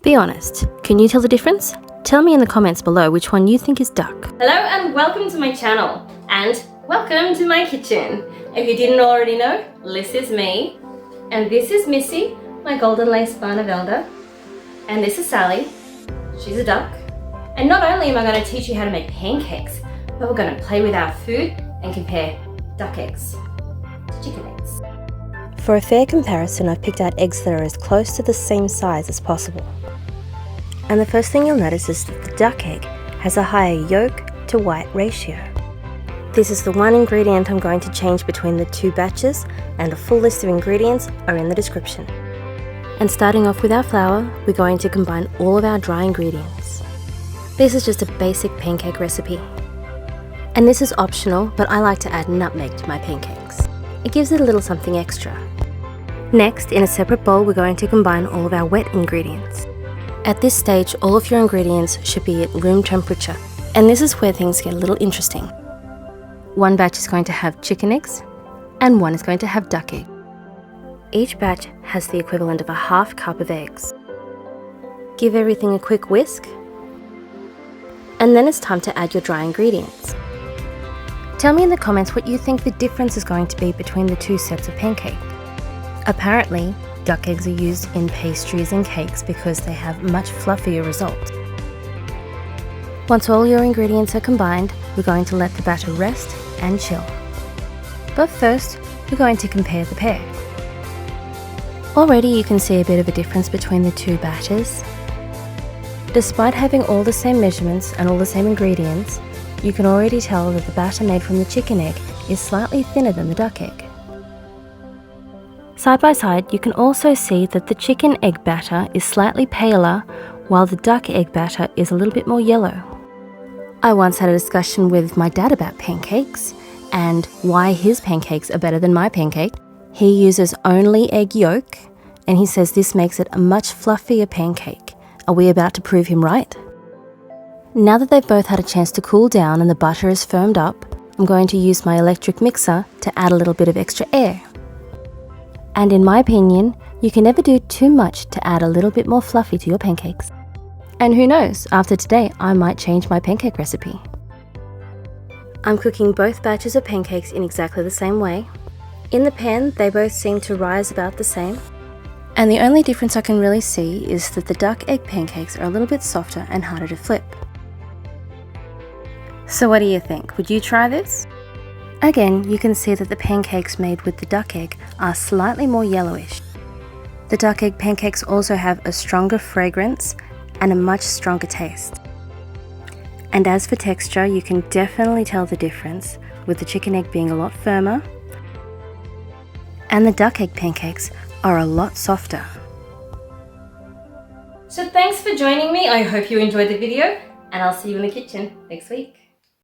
Be honest, can you tell the difference? Tell me in the comments below which one you think is duck. Hello and welcome to my channel, and welcome to my kitchen. If you didn't already know, this is me, and this is Missy, my golden lace Barnavelda, and this is Sally, she's a duck. And not only am I going to teach you how to make pancakes, but we're going to play with our food and compare duck eggs to chicken eggs. For a fair comparison, I've picked out eggs that are as close to the same size as possible. And the first thing you'll notice is that the duck egg has a higher yolk to white ratio. This is the one ingredient I'm going to change between the two batches, and a full list of ingredients are in the description. And starting off with our flour, we're going to combine all of our dry ingredients. This is just a basic pancake recipe. And this is optional, but I like to add nutmeg to my pancakes. It gives it a little something extra. Next, in a separate bowl, we're going to combine all of our wet ingredients. At this stage, all of your ingredients should be at room temperature, and this is where things get a little interesting. One batch is going to have chicken eggs, and one is going to have duck egg. Each batch has the equivalent of a half cup of eggs. Give everything a quick whisk, and then it's time to add your dry ingredients. Tell me in the comments what you think the difference is going to be between the two sets of pancake. Apparently, duck eggs are used in pastries and cakes because they have much fluffier results. Once all your ingredients are combined, we're going to let the batter rest and chill. But first, we're going to compare the pair. Already you can see a bit of a difference between the two batters. Despite having all the same measurements and all the same ingredients, you can already tell that the batter made from the chicken egg is slightly thinner than the duck egg. Side by side, you can also see that the chicken egg batter is slightly paler, while the duck egg batter is a little bit more yellow. I once had a discussion with my dad about pancakes and why his pancakes are better than my pancake. He uses only egg yolk, and he says this makes it a much fluffier pancake. Are we about to prove him right? Now that they've both had a chance to cool down and the butter is firmed up, I'm going to use my electric mixer to add a little bit of extra air. And in my opinion, you can never do too much to add a little bit more fluffy to your pancakes. And who knows, after today I might change my pancake recipe. I'm cooking both batches of pancakes in exactly the same way. In the pan, they both seem to rise about the same. And the only difference I can really see is that the duck egg pancakes are a little bit softer and harder to flip. So what do you think? Would you try this? Again, you can see that the pancakes made with the duck egg are slightly more yellowish. The duck egg pancakes also have a stronger fragrance and a much stronger taste. And as for texture, you can definitely tell the difference, with the chicken egg being a lot firmer and the duck egg pancakes are a lot softer. So thanks for joining me. I hope you enjoyed the video, and I'll see you in the kitchen next week.